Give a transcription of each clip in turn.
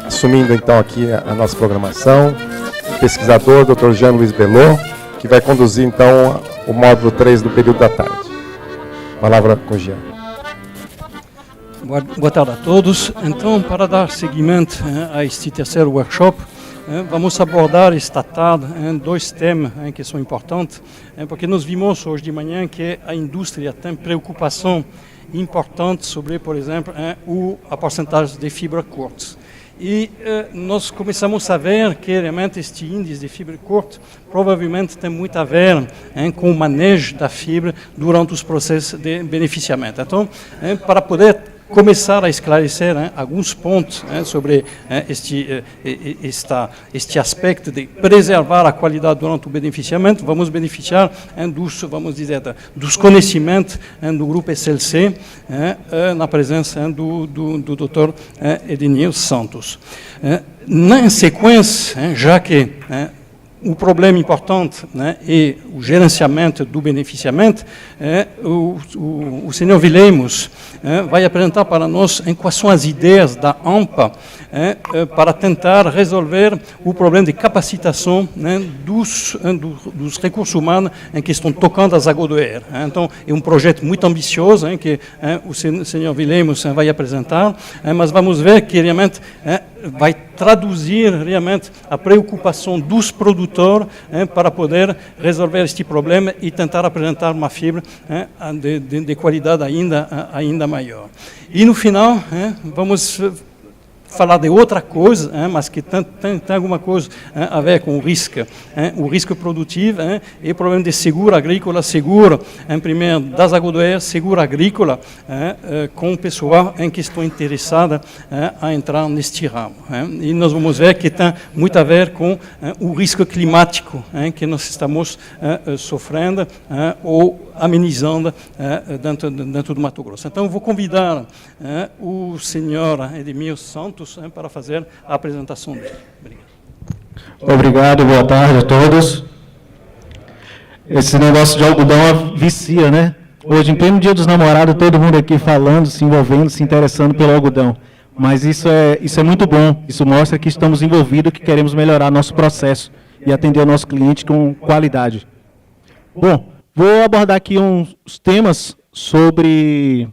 Assumindo então aqui a nossa programação, o pesquisador Dr. Jean Luiz Belot, que vai conduzir então o módulo 3 do período da tarde. Palavra com o Jean. Boa tarde a todos. Então, para dar seguimento a este terceiro workshop, vamos abordar esta tarde dois temas que são importantes, porque nós vimos hoje de manhã que a indústria tem preocupação importante sobre, por exemplo, a porcentagem de fibra curta. E nós começamos a ver que realmente este índice de fibra curta provavelmente tem muito a ver com o manejo da fibra durante os processos de beneficiamento. Então, para poder começar a esclarecer alguns pontos sobre este aspecto de preservar a qualidade durante o beneficiamento, vamos beneficiar dos conhecimentos do grupo SLC, na presença do Dr. Edenir Santos. Na sequência, já que o problema importante é o gerenciamento do beneficiamento, o senhor Vilemos vai apresentar para nós quais são as ideias da AMPA para tentar resolver o problema de capacitação dos recursos humanos que estão tocando as águas do ER. Então, é um projeto muito ambicioso que o senhor Vilemos vai apresentar, mas vamos ver que realmente vai traduzir realmente a preocupação dos produtores para poder resolver este problema e tentar apresentar uma fibra de qualidade ainda maior. E no final, vamos falar de outra coisa, mas que tem alguma coisa a ver com o risco produtivo, e o problema de seguro agrícola, seguro, em primeiro, das águas do ER, seguro agrícola, com o pessoal que estão interessado a entrar neste ramo. E nós vamos ver que tem muito a ver com o risco climático que nós estamos sofrendo ou amenizando dentro do Mato Grosso. Então, vou convidar o senhor Edmir Santos para fazer a apresentação dele. Obrigado. Obrigado, boa tarde a todos. Esse negócio de algodão vicia, né? Hoje, em pleno Dia dos Namorados, todo mundo aqui falando, se envolvendo, se interessando pelo algodão. Mas isso é muito bom, isso mostra que estamos envolvidos, que queremos melhorar nosso processo e atender o nosso cliente com qualidade. Bom, vou abordar aqui uns temas sobre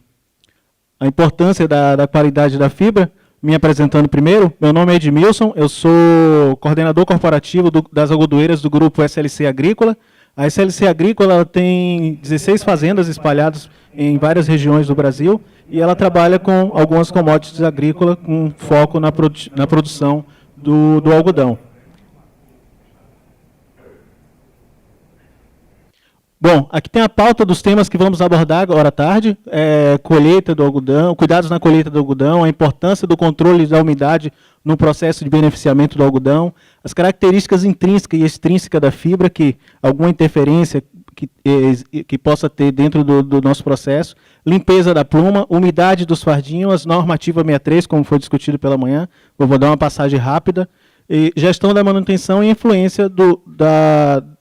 a importância da qualidade da fibra. Me apresentando primeiro, meu nome é Edmilson, eu sou coordenador corporativo das algodoeiras do grupo SLC Agrícola. A SLC Agrícola ela tem 16 fazendas espalhadas em várias regiões do Brasil e ela trabalha com algumas commodities agrícolas com foco na produção do algodão. Bom, aqui tem a pauta dos temas que vamos abordar agora à tarde, colheita do algodão, cuidados na colheita do algodão, a importância do controle da umidade no processo de beneficiamento do algodão, as características intrínsecas e extrínsecas da fibra, que alguma interferência que possa ter dentro do nosso processo, limpeza da pluma, umidade dos fardinhos, as normativa 63, como foi discutido pela manhã, vou dar uma passagem rápida, e gestão da manutenção e influência do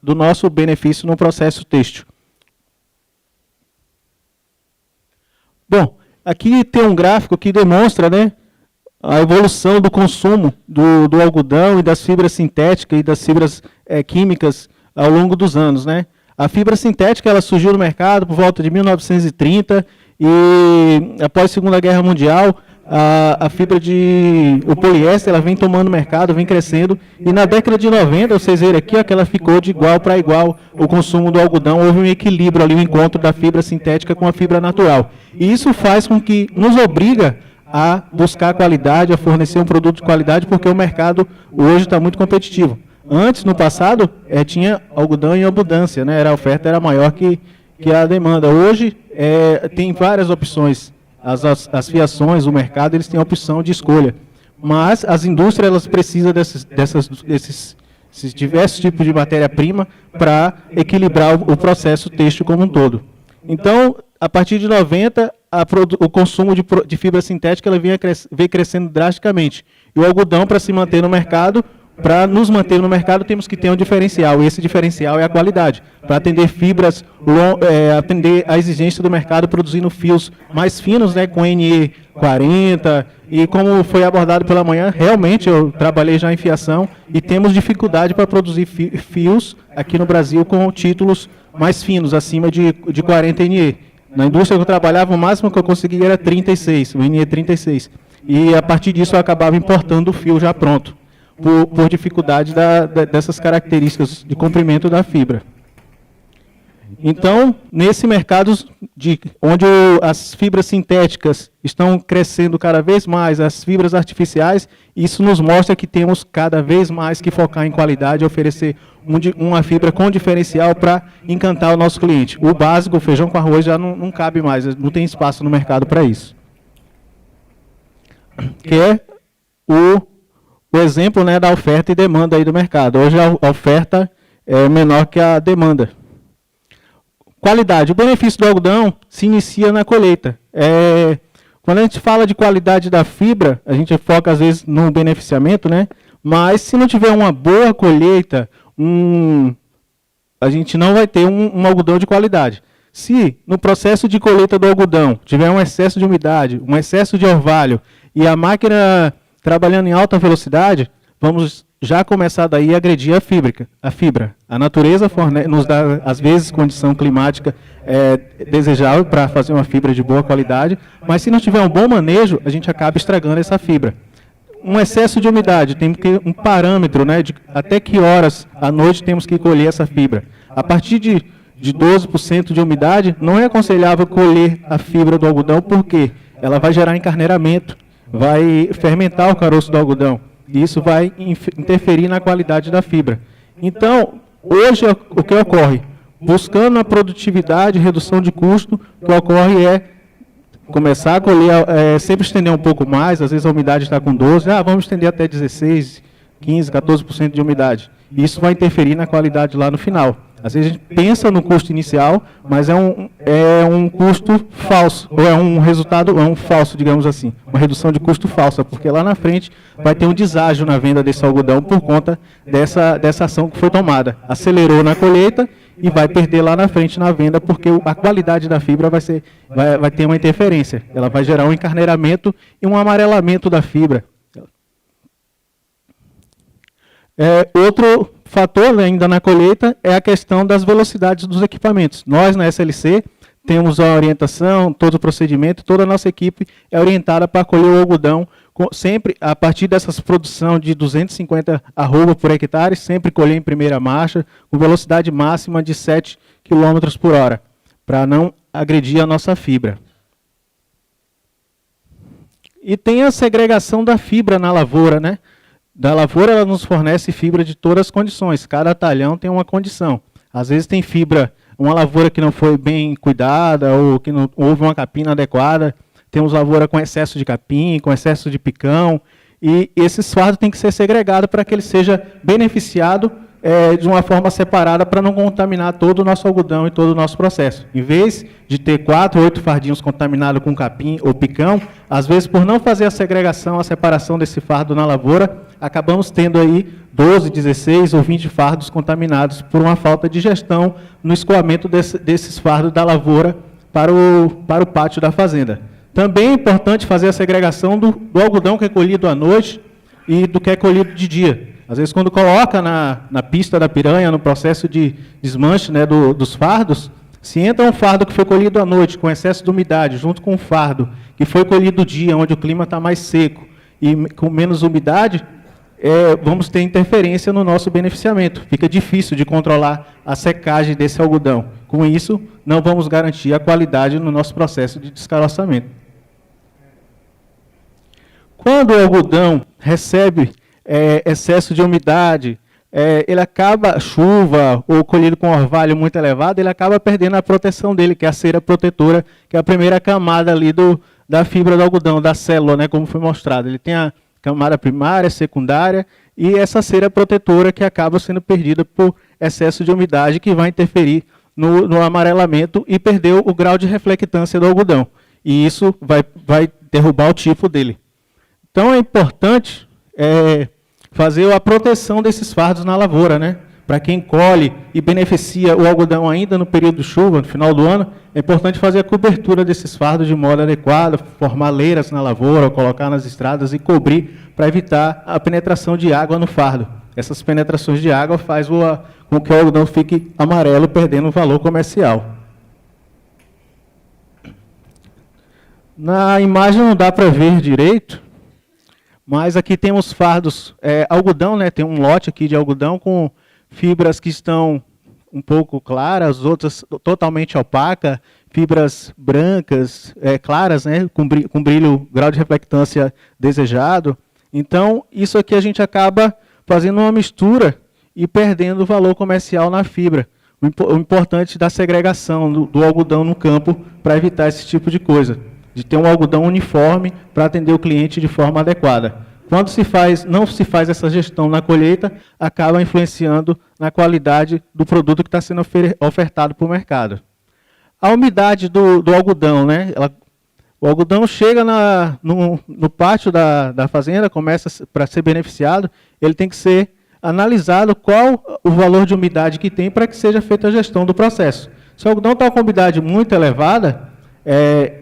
nosso benefício no processo têxtil. Bom, aqui tem um gráfico que demonstra, né, a evolução do consumo do algodão e das fibras sintéticas e das fibras químicas ao longo dos anos, né? A fibra sintética ela surgiu no mercado por volta de 1930 e após a Segunda Guerra Mundial a fibra o poliéster, ela vem tomando mercado, vem crescendo, e na década de 90, vocês verem aqui, ó, que ela ficou de igual para igual o consumo do algodão, houve um equilíbrio ali, um encontro da fibra sintética com a fibra natural. E isso faz com que nos obriga a buscar qualidade, a fornecer um produto de qualidade, porque o mercado hoje está muito competitivo. Antes, no passado, tinha algodão em abundância, né? A oferta era maior que que a demanda. Hoje tem várias opções. As fiações, o mercado, eles têm a opção de escolha. Mas as indústrias elas precisam desses diversos tipos de matéria-prima para equilibrar o processo têxtil como um todo. Então, a partir de 90, o consumo de fibra sintética ela vem crescendo drasticamente. E o algodão, para se manter no mercado, para nos manter no mercado, temos que ter um diferencial. E esse diferencial é a qualidade. Para atender fibras, atender a exigência do mercado, produzindo fios mais finos, né, com NE 40. E como foi abordado pela manhã, realmente eu trabalhei já em fiação e temos dificuldade para produzir fios aqui no Brasil com títulos mais finos, acima de 40 NE. Na indústria que eu trabalhava, o máximo que eu conseguia era 36, o NE 36. E a partir disso eu acabava importando o fio já pronto, por dificuldade dessas características de comprimento da fibra. Então, nesse mercado onde as fibras sintéticas estão crescendo cada vez mais, as fibras artificiais, isso nos mostra que temos cada vez mais que focar em qualidade e oferecer uma fibra com diferencial para encantar o nosso cliente. O básico, o feijão com arroz, já não cabe mais, não tem espaço no mercado para isso. Que é o exemplo, né, da oferta e demanda aí do mercado. Hoje a oferta é menor que a demanda. Qualidade. O benefício do algodão se inicia na colheita. Quando a gente fala de qualidade da fibra, a gente foca às vezes no beneficiamento, né? Mas se não tiver uma boa colheita, a gente não vai ter um algodão de qualidade. Se no processo de colheita do algodão tiver um excesso de umidade, um excesso de orvalho e a máquina trabalhando em alta velocidade, vamos já começar daí a agredir a fibra. A natureza nos dá, às vezes, condição climática desejável para fazer uma fibra de boa qualidade, mas se não tiver um bom manejo, a gente acaba estragando essa fibra. Um excesso de umidade, tem que um parâmetro, né, de até que horas à noite temos que colher essa fibra. A partir de 12% de umidade, não é aconselhável colher a fibra do algodão, porque ela vai gerar encarneiramento, vai fermentar o caroço do algodão. E isso vai interferir na qualidade da fibra. Então, hoje, o que ocorre? Buscando a produtividade, redução de custo, o que ocorre é começar a colher, sempre estender um pouco mais, às vezes a umidade está com 12%, vamos estender até 16%, 15%, 14% de umidade. Isso vai interferir na qualidade lá no final. Às vezes a gente pensa no custo inicial, mas é um custo falso, ou é um resultado, falso, digamos assim, uma redução de custo falsa, porque lá na frente vai ter um deságio na venda desse algodão por conta dessa ação que foi tomada. Acelerou na colheita e vai perder lá na frente na venda, porque a qualidade da fibra vai ter uma interferência. Ela vai gerar um encarneiramento e um amarelamento da fibra. Outro fator, ainda na colheita, é a questão das velocidades dos equipamentos. Nós, na SLC, temos a orientação, todo o procedimento, toda a nossa equipe é orientada para colher o algodão, sempre a partir dessas produção de 250 arroba por hectare, sempre colher em primeira marcha, com velocidade máxima de 7 km por hora, para não agredir a nossa fibra. E tem a segregação da fibra na lavoura, né? Da lavoura, ela nos fornece fibra de todas as condições. Cada talhão tem uma condição. Às vezes tem fibra, uma lavoura que não foi bem cuidada, ou que não houve uma capina adequada. Temos lavoura com excesso de capim, com excesso de picão. E esses fardos têm que ser segregados para que ele seja beneficiado de uma forma separada, para não contaminar todo o nosso algodão e todo o nosso processo. Em vez de ter 4 ou 8 fardinhos contaminados com capim ou picão, às vezes, por não fazer a segregação, a separação desse fardo na lavoura, acabamos tendo aí 12, 16 ou 20 fardos contaminados por uma falta de gestão no escoamento desses fardos da lavoura para o pátio da fazenda. Também é importante fazer a segregação do algodão que é colhido à noite e do que é colhido de dia. Às vezes, quando coloca na pista da piranha, no processo de desmanche, né, dos fardos, se entra um fardo que foi colhido à noite, com excesso de umidade, junto com um fardo que foi colhido dia, onde o clima está mais seco e com menos umidade, vamos ter interferência no nosso beneficiamento. Fica difícil de controlar a secagem desse algodão. Com isso, não vamos garantir a qualidade no nosso processo de descaroçamento. Quando o algodão recebe excesso de umidade, ele acaba, chuva ou colhido com orvalho muito elevado, ele acaba perdendo a proteção dele, que é a cera protetora, que é a primeira camada ali da fibra do algodão, da célula, né, como foi mostrado. Ele tem a camada primária, secundária, e essa cera protetora que acaba sendo perdida por excesso de umidade, que vai interferir no amarelamento e perder o grau de reflectância do algodão. E isso vai derrubar o tipo dele. Então é importante fazer a proteção desses fardos na lavoura, né? Para quem colhe e beneficia o algodão ainda no período de chuva, no final do ano, é importante fazer a cobertura desses fardos de modo adequado, formar leiras na lavoura, colocar nas estradas e cobrir para evitar a penetração de água no fardo. Essas penetrações de água faz com que o algodão fique amarelo, perdendo o valor comercial. Na imagem não dá para ver direito, mas aqui temos fardos, algodão, né? Tem um lote aqui de algodão com fibras que estão um pouco claras, outras totalmente opacas, fibras brancas, claras, né? Com brilho, grau de reflectância desejado. Então, isso aqui a gente acaba fazendo uma mistura e perdendo o valor comercial na fibra. O importante da segregação do algodão no campo para evitar esse tipo de coisa, de ter um algodão uniforme para atender o cliente de forma adequada. Quando não se faz essa gestão na colheita, acaba influenciando na qualidade do produto que está sendo ofertado para o mercado. A umidade do algodão, né? O algodão chega no pátio da fazenda, começa para ser beneficiado, ele tem que ser analisado qual o valor de umidade que tem para que seja feita a gestão do processo. Se o algodão está com umidade muito elevada,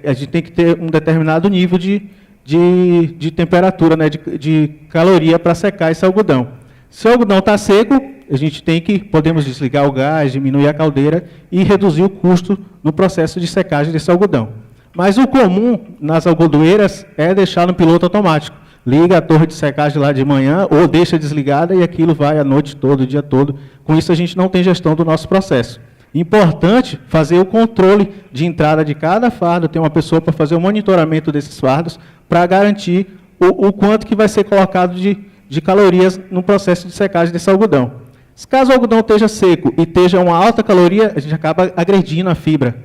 a gente tem que ter um determinado nível de temperatura, né, de caloria para secar esse algodão. Se o algodão está seco, a gente podemos desligar o gás, diminuir a caldeira e reduzir o custo no processo de secagem desse algodão. Mas o comum nas algodoeiras é deixar no piloto automático. Liga a torre de secagem lá de manhã ou deixa desligada e aquilo vai a noite toda, o dia todo. Com isso a gente não tem gestão do nosso processo. Importante fazer o controle de entrada de cada fardo, ter uma pessoa para fazer o monitoramento desses fardos, para garantir o quanto que vai ser colocado de calorias no processo de secagem desse algodão. Se caso o algodão esteja seco e esteja uma alta caloria, a gente acaba agredindo a fibra,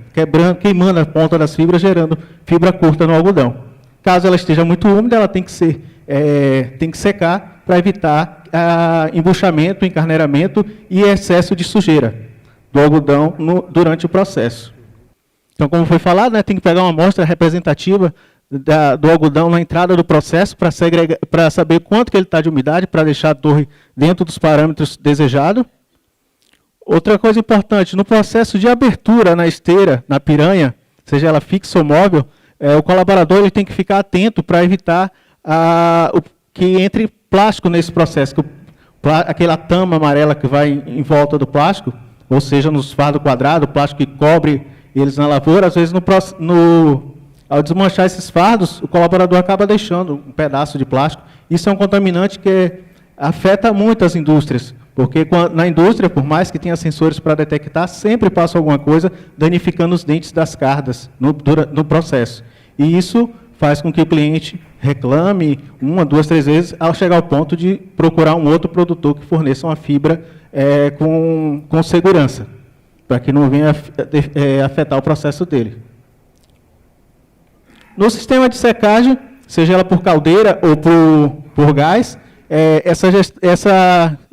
queimando a ponta das fibras, gerando fibra curta no algodão. Caso ela esteja muito úmida, ela tem que secar para evitar embuchamento, encarneiramento e excesso de sujeira do algodão durante o processo. Então, como foi falado, né, tem que pegar uma amostra representativa do algodão na entrada do processo para saber quanto que ele está de umidade, para deixar a torre dentro dos parâmetros desejados. Outra coisa importante, no processo de abertura na esteira, na piranha, seja ela fixa ou móvel, o colaborador ele tem que ficar atento para evitar que entre plástico nesse processo, aquela tama amarela que vai em volta do plástico, ou seja, nos fardos quadrados, o plástico que cobre eles na lavoura, às vezes ao desmanchar esses fardos, o colaborador acaba deixando um pedaço de plástico. Isso é um contaminante que afeta muito as indústrias, porque na indústria, por mais que tenha sensores para detectar, sempre passa alguma coisa danificando os dentes das cardas no processo. E isso faz com que o cliente reclame 1, 2, 3 vezes, ao chegar ao ponto de procurar um outro produtor que forneça uma fibra com segurança, para que não venha afetar o processo dele. No sistema de secagem, seja ela por caldeira ou por gás,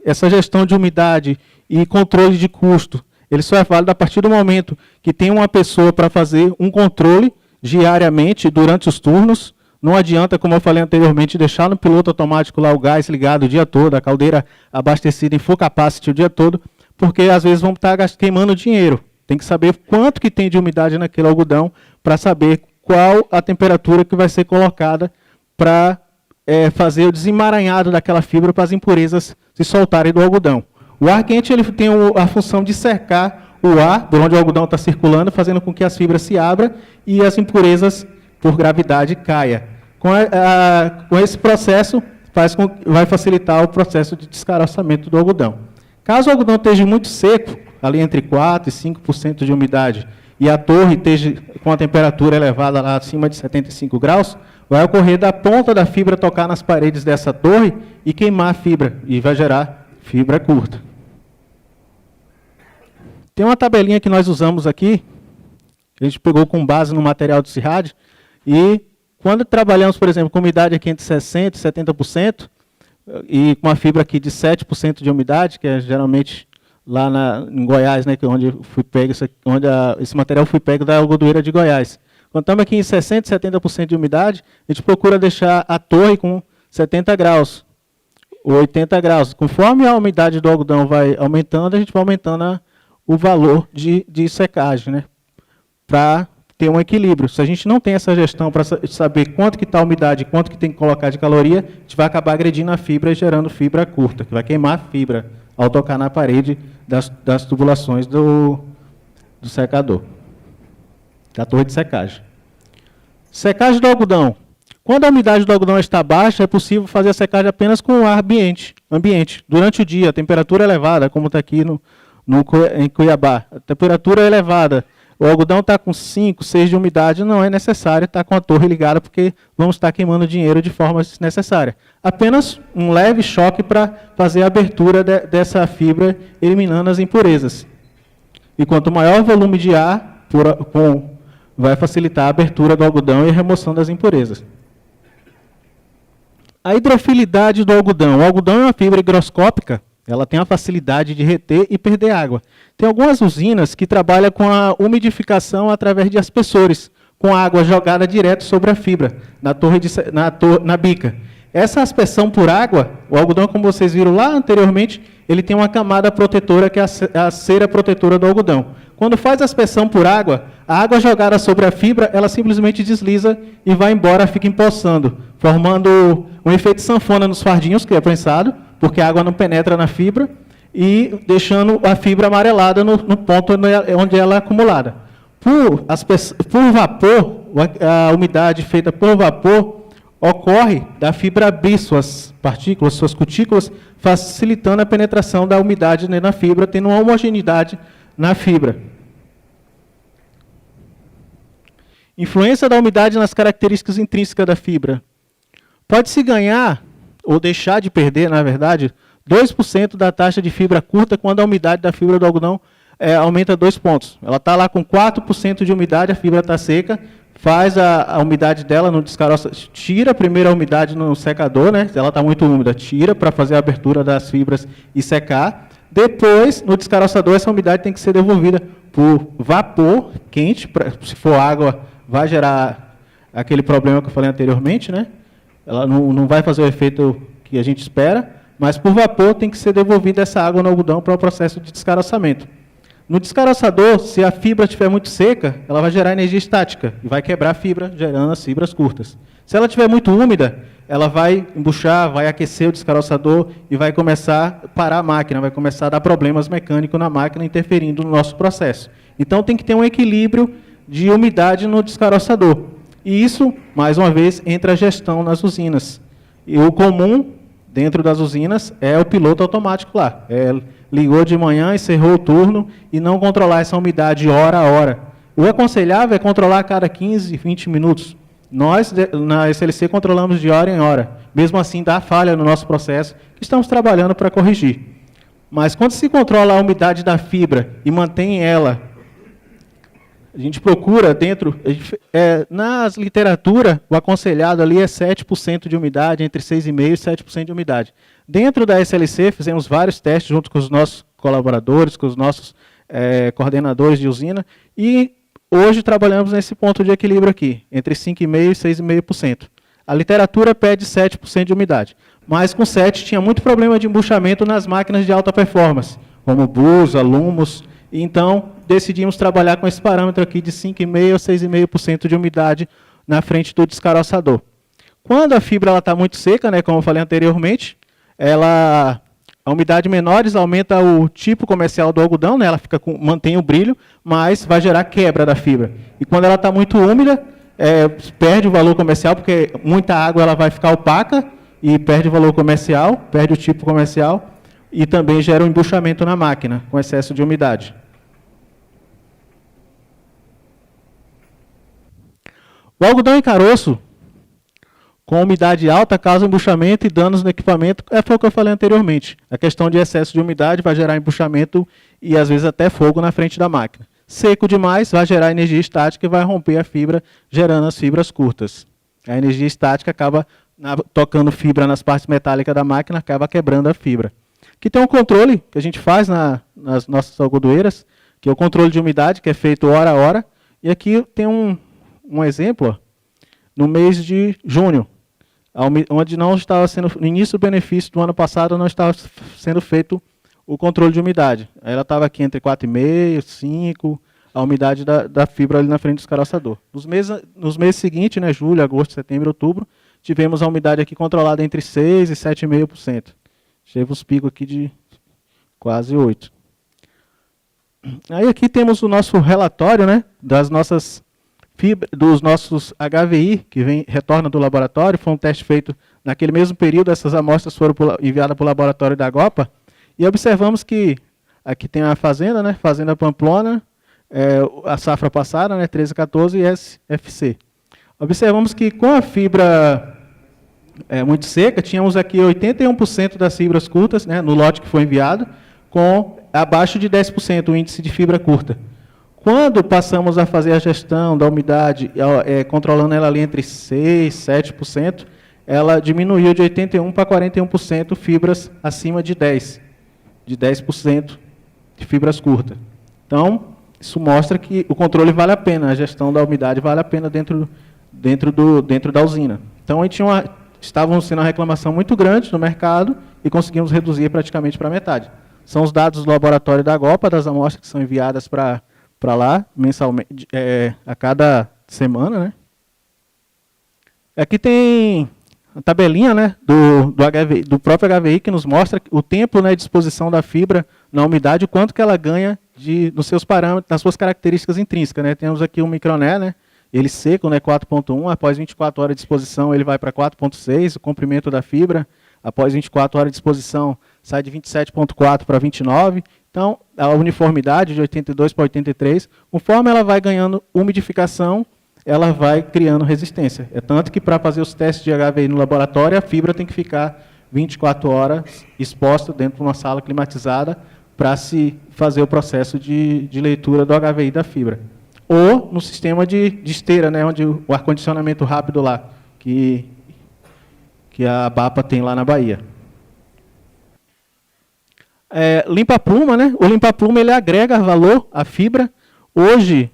essa gestão de umidade e controle de custo, ele só é válido a partir do momento que tem uma pessoa para fazer um controle diariamente durante os turnos. Não adianta, como eu falei anteriormente, deixar no piloto automático lá o gás ligado o dia todo, a caldeira abastecida em full capacity o dia todo, porque às vezes vão estar queimando dinheiro. Tem que saber quanto que tem de umidade naquele algodão para saber qual a temperatura que vai ser colocada para fazer o desemaranhado daquela fibra para as impurezas se soltarem do algodão. O ar quente ele tem a função de cercar o ar por onde o algodão está circulando, fazendo com que as fibras se abram e as impurezas por gravidade caia. Com esse processo, vai facilitar o processo de descaroçamento do algodão. Caso o algodão esteja muito seco, ali entre 4% e 5% de umidade, e a torre esteja com a temperatura elevada lá acima de 75 graus, vai ocorrer da ponta da fibra tocar nas paredes dessa torre e queimar a fibra, e vai gerar fibra curta. Tem uma tabelinha que nós usamos aqui, a gente pegou com base no material do CIRAD, e quando trabalhamos, por exemplo, com umidade aqui entre 60% e 70%, e com a fibra aqui de 7% de umidade, que é geralmente lá em Goiás, né, que é onde fui pego, esse material foi pego da algodoeira de Goiás. Quando estamos aqui em 60%, 70% de umidade, a gente procura deixar a torre com 70 graus, ou 80 graus. Conforme a umidade do algodão vai aumentando, a gente vai aumentando o valor de secagem, né, para ter um equilíbrio. Se a gente não tem essa gestão para saber quanto que está a umidade, quanto que tem que colocar de caloria, a gente vai acabar agredindo a fibra e gerando fibra curta, que vai queimar a fibra ao tocar na parede das tubulações do secador, da torre de secagem. Secagem do algodão. Quando a umidade do algodão está baixa, é possível fazer a secagem apenas com o ar ambiente. Durante o dia, a temperatura elevada, como está aqui em Cuiabá. A temperatura elevada, o algodão está com 5, 6 de umidade, não é necessário estar com a torre ligada, porque vamos estar queimando dinheiro de forma desnecessária. Apenas um leve choque para fazer a abertura dessa fibra, eliminando as impurezas. E quanto maior o volume de ar, vai facilitar a abertura do algodão e a remoção das impurezas. A hidrofilidade do algodão. O algodão é uma fibra higroscópica, ela tem a facilidade de reter e perder água. Tem algumas usinas que trabalham com a umidificação através de aspersores, com água jogada direto sobre a fibra, na bica. Essa aspersão por água, o algodão, como vocês viram lá anteriormente, ele tem uma camada protetora, que é a cera protetora do algodão. Quando faz a aspersão por água, a água jogada sobre a fibra, ela simplesmente desliza e vai embora, fica empoçando, formando um efeito sanfona nos fardinhos, que é prensado, porque a água não penetra na fibra, e deixando a fibra amarelada no ponto onde ela é acumulada. Por vapor, a umidade feita por vapor ocorre da fibra abrir suas partículas, suas cutículas, facilitando a penetração da umidade na fibra, tendo uma homogeneidade na fibra. Influência da umidade nas características intrínsecas da fibra. Pode-se ganhar, ou deixar de perder, na verdade, 2% da taxa de fibra curta quando a umidade da fibra do algodão aumenta 2 pontos. Ela está lá com 4% de umidade, a fibra está seca, faz a umidade dela no descaroça, tira primeiro a umidade no secador, né? Ela está muito úmida, tira para fazer a abertura das fibras e secar. Depois, no descaroçador, essa umidade tem que ser devolvida por vapor quente, se for água, vai gerar aquele problema que eu falei anteriormente, né? Ela não vai fazer o efeito que a gente espera, mas por vapor tem que ser devolvida essa água no algodão para o processo de descaroçamento. No descaroçador, se a fibra estiver muito seca, ela vai gerar energia estática e vai quebrar a fibra, gerando as fibras curtas. Se ela estiver muito úmida, ela vai embuchar, vai aquecer o descaroçador e vai começar a parar a máquina, vai começar a dar problemas mecânicos na máquina, interferindo no nosso processo. Então, tem que ter um equilíbrio de umidade no descaroçador. E isso, mais uma vez, entra a gestão nas usinas. E o comum, dentro das usinas, é o piloto automático lá. Ligou de manhã, encerrou o turno e não controlar essa umidade hora a hora. O aconselhável é controlar a cada 15, 20 minutos. Nós, na SLC, controlamos de hora em hora. Mesmo assim, dá falha no nosso processo, que estamos trabalhando para corrigir. Mas quando se controla a umidade da fibra e mantém ela, a gente procura dentro... nas literatura, o aconselhado ali é 7% de umidade, entre 6,5% e 7% de umidade. Dentro da SLC, fizemos vários testes junto com os nossos colaboradores, com os nossos coordenadores de usina, e hoje trabalhamos nesse ponto de equilíbrio aqui, entre 5,5% e 6,5%. A literatura pede 7% de umidade, mas com 7% tinha muito problema de embuchamento nas máquinas de alta performance, como Busa, Lumos. Então, decidimos trabalhar com esse parâmetro aqui de 5,5% ou 6,5% de umidade na frente do descaroçador. Quando a fibra está muito seca, né, como eu falei anteriormente, a umidade menores aumenta o tipo comercial do algodão, né, ela mantém o brilho, mas vai gerar quebra da fibra. E quando ela está muito úmida, perde o valor comercial, porque muita água ela vai ficar opaca e perde o valor comercial, perde o tipo comercial, e também gera um embuchamento na máquina, com excesso de umidade. O algodão em caroço, Com umidade alta, causa embuchamento e danos no equipamento. Foi o que eu falei anteriormente. A questão de excesso de umidade vai gerar embuchamento e, às vezes, até fogo na frente da máquina. Seco demais, vai gerar energia estática e vai romper a fibra, gerando as fibras curtas. A energia estática acaba tocando fibra nas partes metálicas da máquina, acaba quebrando a fibra. Aqui tem um controle que a gente faz nas nossas algodoeiras, que é o controle de umidade, que é feito hora a hora. E aqui tem um exemplo, ó, no mês de junho, onde não estava sendo, no início do benefício do ano passado, não estava sendo feito o controle de umidade. Ela estava aqui entre 4,5 e 5, a umidade da fibra ali na frente do escaraçador. Nos meses seguintes, né, julho, agosto, setembro e outubro, tivemos a umidade aqui controlada entre 6% e 7,5%. Teve os picos aqui de quase 8%. Aí aqui temos o nosso relatório, né, das nossas dos nossos HVI, que retorna do laboratório. Foi um teste feito naquele mesmo período, essas amostras foram enviadas para o laboratório da AGOPA, e observamos que aqui tem a fazenda, né, Fazenda Pamplona, a safra passada, né, 13, 14 e SFC. Observamos que com a fibra muito seca, tínhamos aqui 81% das fibras curtas, né, no lote que foi enviado, com abaixo de 10% o índice de fibra curta. Quando passamos a fazer a gestão da umidade, controlando ela ali entre 6% e 7%, ela diminuiu de 81% para 41% fibras acima de 10% de fibras curtas. Então, isso mostra que o controle vale a pena, a gestão da umidade vale a pena dentro da usina. Então, estávamos sendo uma reclamação muito grande no mercado e conseguimos reduzir praticamente para metade. São os dados do laboratório da AGOPA, das amostras que são enviadas para lá, mensalmente, a cada semana, né? Aqui tem a tabelinha, né, do próprio HVI, que nos mostra o tempo, né, de exposição da fibra na umidade, o quanto que ela ganha nos seus parâmetros, nas suas características intrínsecas, né? Temos aqui o microné, né, ele seco, né, 4,1, após 24 horas de exposição ele vai para 4,6, o comprimento da fibra, após 24 horas de exposição sai de 27,4 para 29, então a uniformidade de 82 para 83, conforme ela vai ganhando umidificação, ela vai criando resistência. É tanto que para fazer os testes de HVI no laboratório, a fibra tem que ficar 24 horas exposta dentro de uma sala climatizada para se fazer o processo de leitura do HVI da fibra. Ou no sistema de esteira, né, onde o ar-condicionamento rápido lá, que a BAPA tem lá na Bahia. Limpa-pluma, né? O limpa-pluma ele agrega valor à fibra. Hoje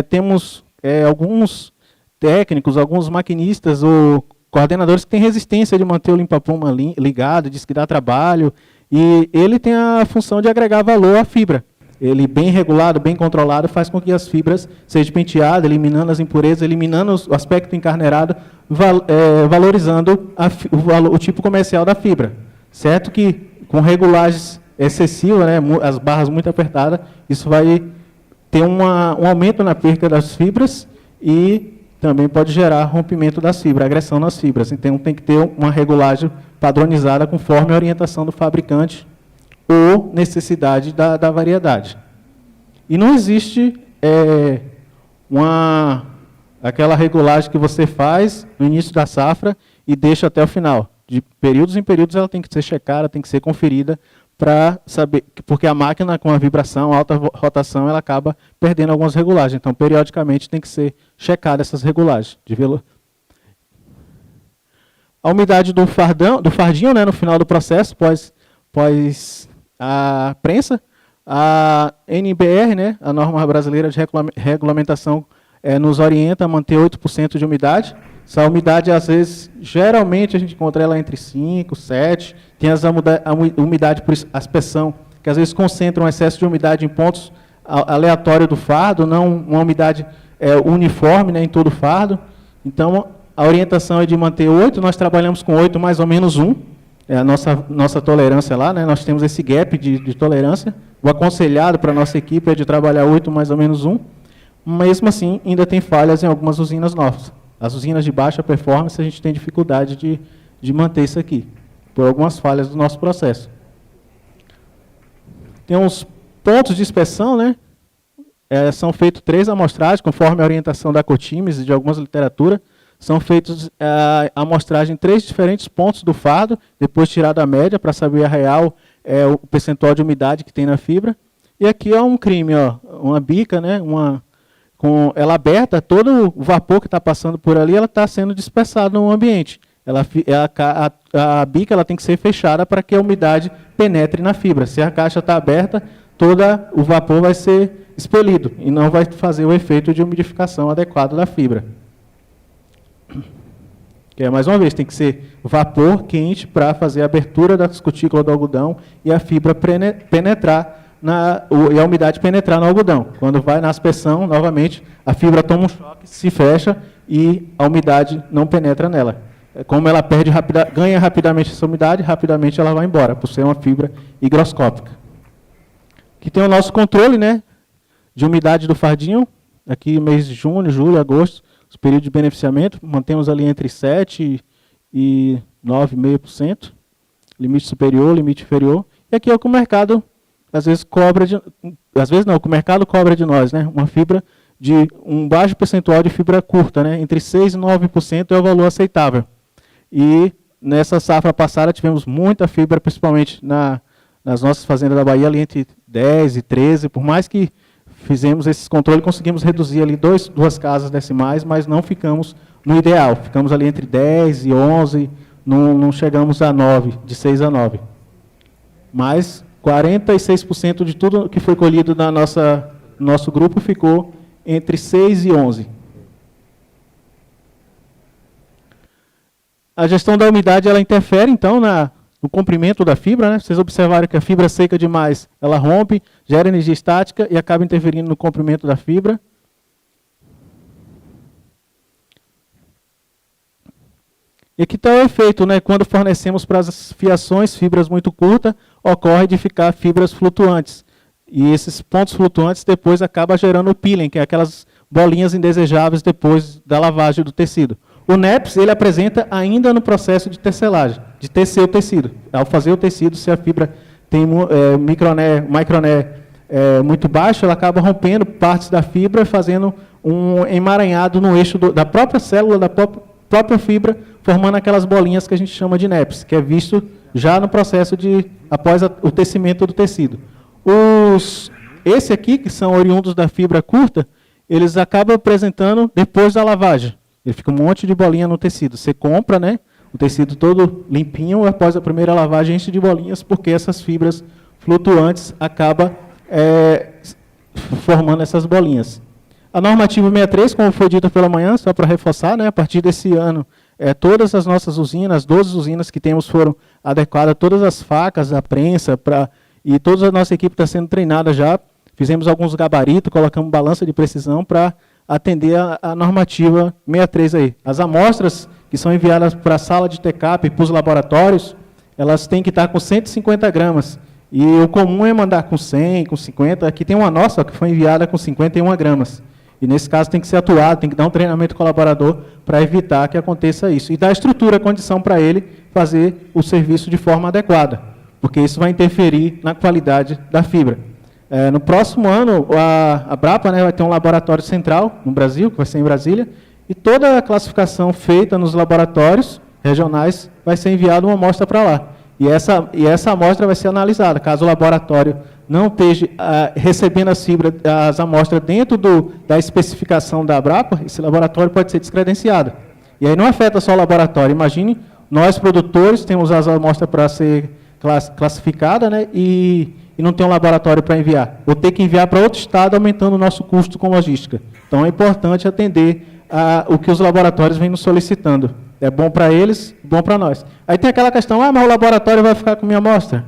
temos alguns técnicos, alguns maquinistas ou coordenadores que têm resistência de manter o limpa-pluma ligado, diz que dá trabalho, e ele tem a função de agregar valor à fibra. Ele bem regulado, bem controlado, faz com que as fibras sejam penteadas, eliminando as impurezas, eliminando o aspecto encarneirado, valorizando o tipo comercial da fibra. Certo que com regulagens excessivas, né, as barras muito apertadas, isso vai ter um aumento na perca das fibras e também pode gerar rompimento das fibras, agressão nas fibras. Então tem que ter uma regulagem padronizada conforme a orientação do fabricante ou necessidade da variedade. E não existe aquela regulagem que você faz no início da safra e deixa até o final. De períodos em períodos ela tem que ser checada, tem que ser conferida para saber, porque a máquina com a vibração, alta rotação, ela acaba perdendo algumas regulagens. Então, periodicamente tem que ser checada essas regulagens. A umidade do fardinho, né, no final do processo, pós a prensa, a NBR, né, a norma brasileira de regulamentação, nos orienta a manter 8% de umidade. Essa umidade, às vezes, geralmente a gente encontra ela entre 5%, 7%. Tem a umidade por aspersão, que às vezes concentra um excesso de umidade em pontos aleatórios do fardo, não uma umidade uniforme, né, em todo o fardo. Então, a orientação é de manter 8%, nós trabalhamos com 8 mais ou menos 1%. É a nossa tolerância lá, né? Nós temos esse gap de tolerância. O aconselhado para a nossa equipe é de trabalhar 8 mais ou menos 1%. Mesmo assim, ainda tem falhas em algumas usinas nossas. As usinas de baixa performance, a gente tem dificuldade de manter isso aqui, por algumas falhas do nosso processo. Tem uns pontos de inspeção, né? São feitos 3 amostragens, conforme a orientação da Cotimes e de algumas literaturas. são feitos a amostragem em 3 diferentes pontos do fardo, depois tirada a média para saber a real o percentual de umidade que tem na fibra. E aqui é um crime, ó, uma bica, né, com ela aberta, todo o vapor que está passando por ali, ela está sendo dispersado no ambiente. A bica ela tem que ser fechada para que a umidade penetre na fibra. Se a caixa está aberta, todo o vapor vai ser expelido e não vai fazer o efeito de umidificação adequado da fibra. Que mais uma vez, tem que ser vapor quente para fazer a abertura das cutículas do algodão e a fibra penetrar, e a umidade penetrar no algodão. Quando vai na aspersão, novamente, a fibra toma um choque, se fecha e a umidade não penetra nela. Como ela ganha rapidamente essa umidade, rapidamente ela vai embora, por ser uma fibra higroscópica. Aqui tem o nosso controle, né, de umidade do fardinho. Aqui mês de junho, julho, agosto, os períodos de beneficiamento, mantemos ali entre 7% e 9,5%, limite superior, limite inferior. E aqui é o que o mercado, às vezes, cobra o que o mercado cobra de nós, né? Uma fibra de um baixo percentual de fibra curta, né? Entre 6% e 9% é o valor aceitável. E nessa safra passada tivemos muita fibra, principalmente nas nossas fazendas da Bahia, ali entre 10% e 13%, por mais que fizemos esse controle, conseguimos reduzir ali 2 casas decimais, mas não ficamos no ideal. Ficamos ali entre 10 e 11, não chegamos a 9, de 6 a 9. Mas 46% de tudo que foi colhido no nosso grupo ficou entre 6 e 11. A gestão da umidade ela interfere, então, no comprimento da fibra, né? Vocês observaram que a fibra seca demais, ela rompe, gera energia estática e acaba interferindo no comprimento da fibra. E aqui está o efeito, né? Quando fornecemos para as fiações fibras muito curtas, ocorre de ficar fibras flutuantes. E esses pontos flutuantes depois acabam gerando o peeling, que é aquelas bolinhas indesejáveis depois da lavagem do tecido. O NEPS, ele apresenta ainda no processo de tecelagem, de tecer o tecido. Ao fazer o tecido, se a fibra tem microné muito baixo, ela acaba rompendo partes da fibra, fazendo um emaranhado no eixo da própria célula, da própria fibra, formando aquelas bolinhas que a gente chama de NEPS, que é visto já no processo após o tecimento do tecido. Esse aqui, que são oriundos da fibra curta, eles acabam apresentando depois da lavagem. Ele fica um monte de bolinha no tecido. Você compra, né, o tecido todo limpinho, após a primeira lavagem enche de bolinhas, porque essas fibras flutuantes acabam formando essas bolinhas. A normativa 63, como foi dito pela manhã, só para reforçar, né, a partir desse ano, todas as nossas usinas, as 12 usinas que temos foram adequadas, todas as facas, a prensa, e toda a nossa equipe está sendo treinada já. Fizemos alguns gabaritos, colocamos balança de precisão para atender a normativa 63 aí. As amostras que são enviadas para a sala de TCAP e para os laboratórios, elas têm que estar com 150 gramas. E o comum é mandar com 100, com 50. Aqui tem uma nossa que foi enviada com 51 gramas. E nesse caso tem que ser atuado, tem que dar um treinamento colaborador para evitar que aconteça isso. E dar estrutura, condição para ele fazer o serviço de forma adequada, porque isso vai interferir na qualidade da fibra. No próximo ano, a Brapa, né, vai ter um laboratório central no Brasil, que vai ser em Brasília, e toda a classificação feita nos laboratórios regionais vai ser enviada uma amostra para lá. E essa amostra vai ser analisada. Caso o laboratório não esteja recebendo as amostras dentro da especificação da Brapa, esse laboratório pode ser descredenciado. E aí não afeta só o laboratório. Imagine, nós produtores temos as amostras para ser classificada, né, e não tem um laboratório para enviar. Vou ter que enviar para outro estado, aumentando o nosso custo com logística. Então, é importante atender o que os laboratórios vêm nos solicitando. É bom para eles, bom para nós. Aí tem aquela questão, mas o laboratório vai ficar com minha amostra?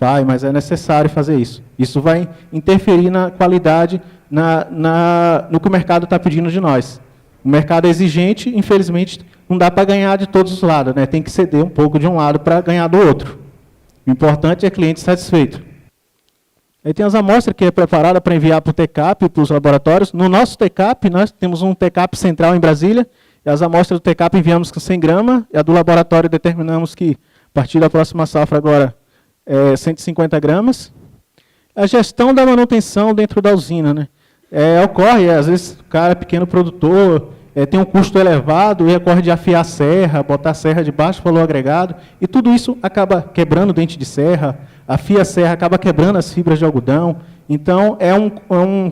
Vai, mas é necessário fazer isso. Isso vai interferir na qualidade, no que o mercado está pedindo de nós. O mercado é exigente, infelizmente, não dá para ganhar de todos os lados, né? Tem que ceder um pouco de um lado para ganhar do outro. O importante é cliente satisfeito. Aí tem as amostras que é preparada para enviar para o TCAP e para os laboratórios. No nosso TCAP, nós temos um TCAP central em Brasília, e as amostras do TCAP enviamos com 100 gramas, e a do laboratório determinamos que, a partir da próxima safra agora, 150 gramas. A gestão da manutenção dentro da usina, né? Ocorre, às vezes, o cara é pequeno produtor, tem um custo elevado, e ocorre de afiar a serra, botar a serra de baixo valor agregado, e tudo isso acaba quebrando o dente de serra, afia a serra, acaba quebrando as fibras de algodão. Então,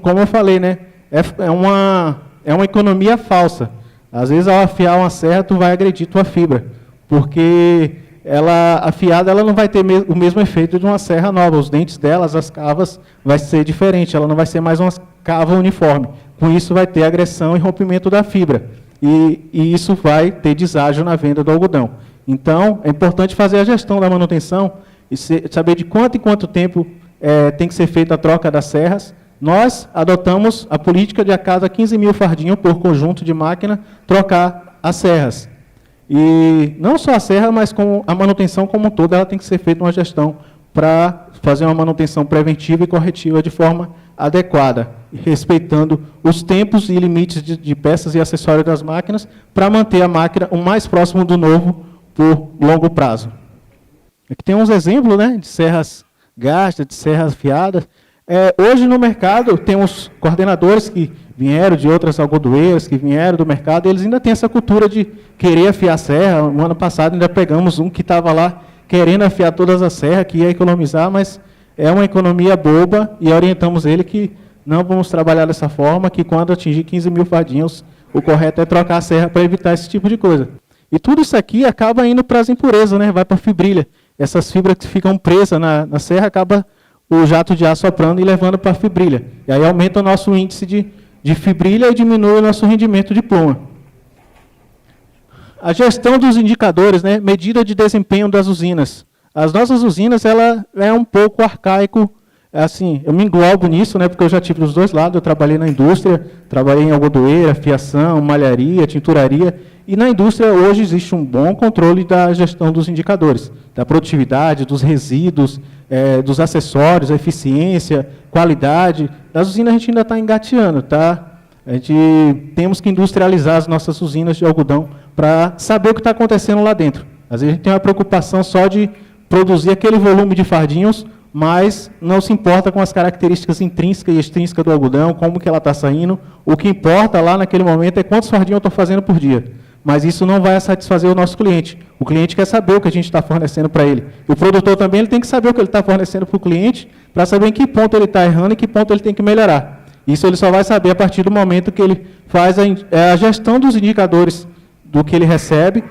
como eu falei, né, é uma economia falsa. Às vezes, ao afiar uma serra, tu vai agredir tua fibra, porque ela afiada ela não vai ter o mesmo efeito de uma serra nova. Os dentes delas, as cavas, vai ser diferente, ela não vai ser mais uma cava uniforme. Com isso, vai ter agressão e rompimento da fibra. E isso vai ter deságio na venda do algodão. Então, é importante fazer a gestão da manutenção e saber de quanto em quanto tempo tem que ser feita a troca das serras. Nós adotamos a política de a cada 15 mil fardinhos por conjunto de máquina trocar as serras. E não só a serra, mas com a manutenção como um todo, ela tem que ser feita uma gestão para fazer uma manutenção preventiva e corretiva de forma adequada, respeitando os tempos e limites de peças e acessórios das máquinas, para manter a máquina o mais próximo do novo por longo prazo. Aqui tem uns exemplos, né, de serras gastas, de serras afiadas. Hoje no mercado tem uns coordenadores que vieram de outras algodoeiras, que vieram do mercado, e eles ainda têm essa cultura de querer afiar a serra. No ano passado ainda pegamos um que estava lá querendo afiar todas as serras, que ia economizar, mas é uma economia boba, e orientamos ele que não vamos trabalhar dessa forma, que quando atingir 15 mil fardinhos, o correto é trocar a serra para evitar esse tipo de coisa. E tudo isso aqui acaba indo para as impurezas, né? Vai para a fibrilha. Essas fibras que ficam presas na serra, acaba o jato de ar soprando e levando para a fibrilha. E aí aumenta o nosso índice de fibrilha e diminui o nosso rendimento de pluma. A gestão dos indicadores, né? Medida de desempenho das usinas. As nossas usinas, ela é um pouco arcaico, assim, eu me englobo nisso, né? Porque eu já tive dos dois lados, eu trabalhei na indústria, trabalhei em algodoeira, fiação, malharia, tinturaria, e na indústria hoje existe um bom controle da gestão dos indicadores, da produtividade, dos resíduos, dos acessórios, a eficiência, qualidade. Nas usinas a gente ainda está engateando, tá? Temos que industrializar as nossas usinas de algodão para saber o que está acontecendo lá dentro. Às vezes a gente tem uma preocupação só de produzir aquele volume de fardinhos, mas não se importa com as características intrínsecas e extrínsecas do algodão, como que ela está saindo. O que importa lá naquele momento é quantos fardinhos eu estou fazendo por dia. Mas isso não vai satisfazer o nosso cliente. O cliente quer saber o que a gente está fornecendo para ele. E o produtor também ele tem que saber o que ele está fornecendo para o cliente, para saber em que ponto ele está errando e em que ponto ele tem que melhorar. Isso ele só vai saber a partir do momento que ele faz a gestão dos indicadores do que ele recebe,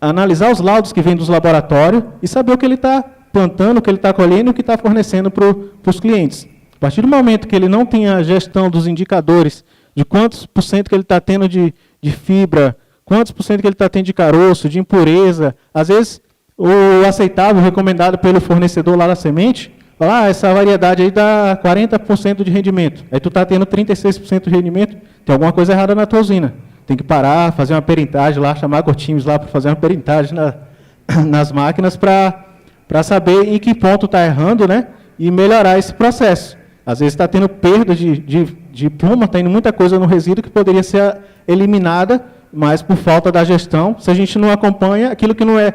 analisar os laudos que vêm dos laboratórios e saber o que ele está plantando, o que ele está colhendo e o que está fornecendo para os clientes. A partir do momento que ele não tem a gestão dos indicadores, de quantos por cento que ele está tendo de fibra, quantos por cento que ele está tendo de caroço, de impureza, às vezes o aceitável, recomendado pelo fornecedor lá da semente, fala, essa variedade aí dá 40% de rendimento. Aí tu está tendo 36% de rendimento, tem alguma coisa errada na tua usina. Tem que parar, fazer uma perintagem lá, chamar times lá para fazer uma perintagem nas máquinas para saber em que ponto está errando, né? E melhorar esse processo. Às vezes está tendo perda de pluma, está indo muita coisa no resíduo que poderia ser eliminada, mas por falta da gestão, se a gente não acompanha, aquilo que não é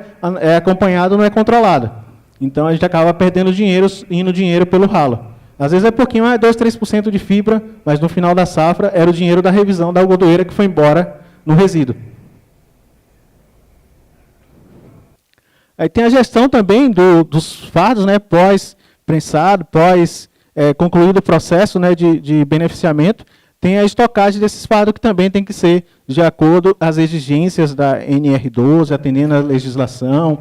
acompanhado não é controlado. Então a gente acaba perdendo dinheiro, indo dinheiro pelo ralo. Às vezes é pouquinho, 2, 3% de fibra, mas no final da safra era o dinheiro da revisão da algodoeira que foi embora no resíduo. Aí tem a gestão também dos fardos, né, pós-prensado, concluído o processo, né, de beneficiamento. Tem a estocagem desses fardos que também tem que ser de acordo às exigências da NR12, atendendo à legislação,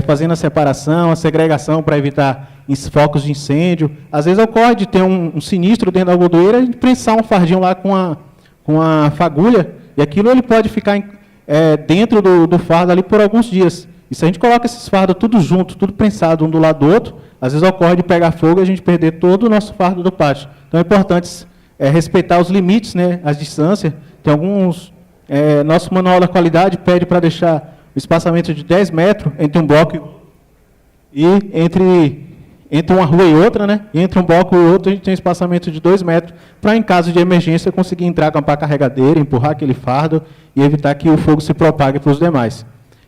fazendo a separação, a segregação para evitar focos de incêndio. Às vezes ocorre de ter um sinistro dentro da algodoeira e prensar um fardinho lá com a fagulha, e aquilo ele pode ficar dentro do fardo ali por alguns dias. E se a gente coloca esses fardos tudo junto, tudo prensado um do lado do outro, às vezes ocorre de pegar fogo e a gente perder todo o nosso fardo do pátio. Então é importante respeitar os limites, né, as distâncias. Tem alguns... nosso manual da qualidade pede para deixar o espaçamento de 10 metros entre um bloco e entre uma rua e outra, né? Entre um bloco e outro, a gente tem um espaçamento de 2 metros para, em caso de emergência, conseguir entrar com a pá carregadeira, empurrar aquele fardo e evitar que o fogo se propague para os demais.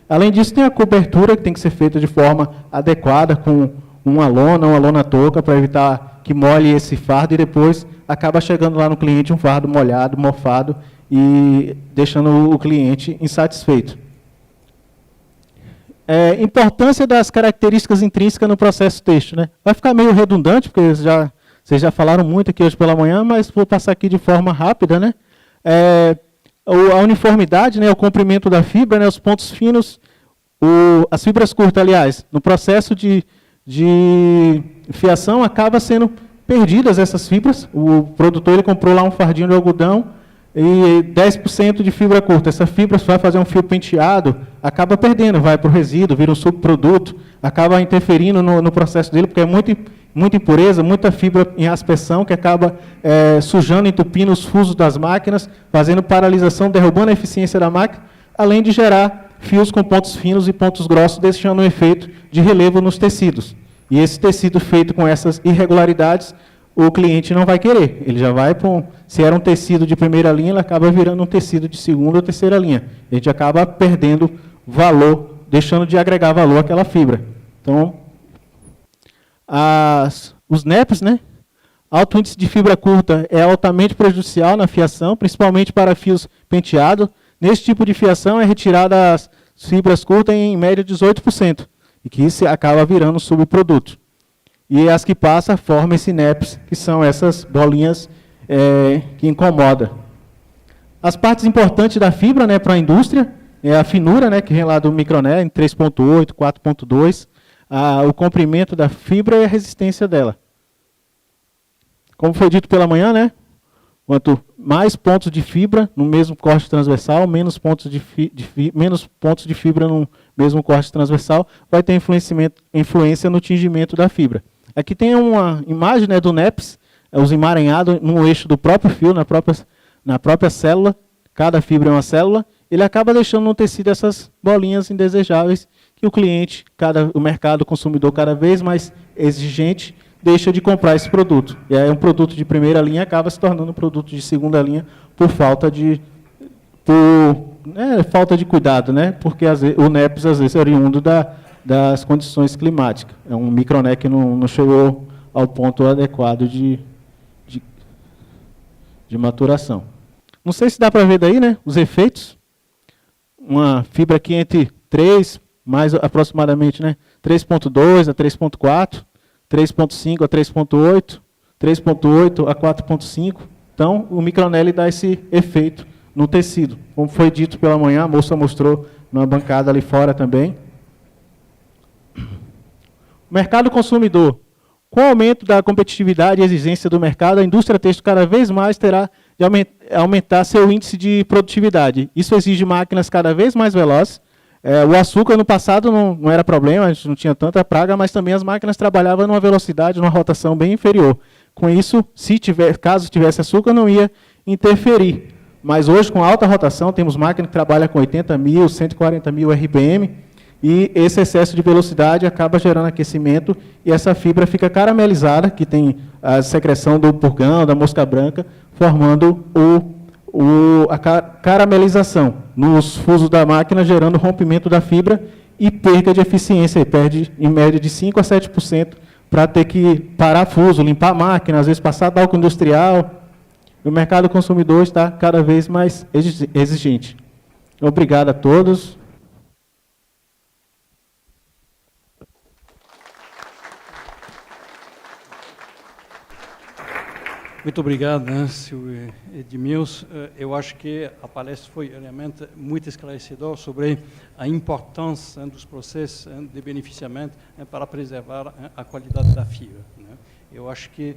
Além disso, tem a cobertura, que tem que ser feita de forma adequada, com uma lona touca, para evitar que molhe esse fardo e depois acaba chegando lá no cliente um fardo molhado, mofado, e deixando o cliente insatisfeito. Importância das características intrínsecas no processo têxtil, né? Vai ficar meio redundante, porque vocês já falaram muito aqui hoje pela manhã, mas vou passar aqui de forma rápida, né? A uniformidade, né? O comprimento da fibra, né? Os pontos finos, as fibras curtas, aliás, no processo de fiação acaba sendo perdidas essas fibras. O produtor ele comprou lá um fardinho de algodão e 10% de fibra curta. Essa fibra, se vai fazer um fio penteado, acaba perdendo, vai para o resíduo, vira um subproduto, acaba interferindo no processo dele, porque é muita impureza, muita fibra em aspersão, que acaba sujando, entupindo os fusos das máquinas, fazendo paralisação, derrubando a eficiência da máquina, além de gerar fios com pontos finos e pontos grossos, deixando um efeito de relevo nos tecidos. E esse tecido feito com essas irregularidades, o cliente não vai querer. Ele já vai para se era um tecido de primeira linha, ele acaba virando um tecido de segunda ou terceira linha. A gente acaba perdendo valor, deixando de agregar valor àquela fibra. Então, os NEPs, né? Alto índice de fibra curta é altamente prejudicial na fiação, principalmente para fios penteados. Nesse tipo de fiação é retirada as fibras curtas em média 18%, e que isso acaba virando um subproduto. E as que passam formam esse NEPs, que são essas bolinhas que incomodam. As partes importantes da fibra, né, para a indústria é a finura, né, que vem lá do Microné, em 3.8, 4.2, o comprimento da fibra e a resistência dela. Como foi dito pela manhã, né, quanto mais pontos de fibra no mesmo corte transversal, menos pontos de fibra no mesmo corte transversal, vai ter influência no tingimento da fibra. Aqui tem uma imagem, né, do NEPs, os emaranhados no eixo do próprio fio, na própria célula. Cada fibra é uma célula. Ele acaba deixando no tecido essas bolinhas indesejáveis que o cliente, o mercado consumidor cada vez mais exigente, deixa de comprar esse produto. E aí um produto de primeira linha acaba se tornando um produto de segunda linha por falta de cuidado, né? Porque o NEPs às vezes é oriundo das condições climáticas. É um Microné que não chegou ao ponto adequado de maturação. Não sei se dá para ver daí, né? Os efeitos. Uma fibra aqui entre 3, mais aproximadamente, né? 3.2 a 3.4, 3.5 a 3.8, 3.8 a 4.5. Então, o Microné dá esse efeito no tecido. Como foi dito pela manhã, a moça mostrou na bancada ali fora também. Mercado consumidor. Com o aumento da competitividade e exigência do mercado, a indústria têxtil cada vez mais terá de aumentar seu índice de produtividade. Isso exige máquinas cada vez mais velozes. O açúcar no passado não era problema, a gente não tinha tanta praga, mas também as máquinas trabalhavam numa velocidade, numa rotação bem inferior. Com isso, caso tivesse açúcar, não ia interferir. Mas hoje, com alta rotação, temos máquinas que trabalham com 80 mil, 140 mil RPM, e esse excesso de velocidade acaba gerando aquecimento, e essa fibra fica caramelizada, que tem a secreção do purgão, da mosca branca, formando a caramelização nos fusos da máquina, gerando rompimento da fibra e perda de eficiência. Perde, em média, de 5% a 7% para ter que parar fuso, limpar a máquina, às vezes passar álcool industrial. O mercado consumidor está cada vez mais exigente. Obrigado a todos. Muito obrigado, né, Sr. Edmilson. Eu acho que a palestra foi realmente muito esclarecedora sobre a importância dos processos de beneficiamento para preservar a qualidade da fibra. Eu acho que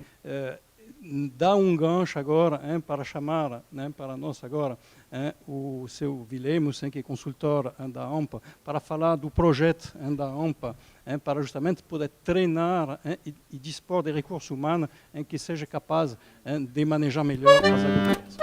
dá um gancho agora para chamar para nós agora o seu Vilemos, que é consultor da AMPA, para falar do projeto da AMPA, para justamente poder treinar e dispor de recursos humanos que seja capaz de manejar melhor as agriculturas.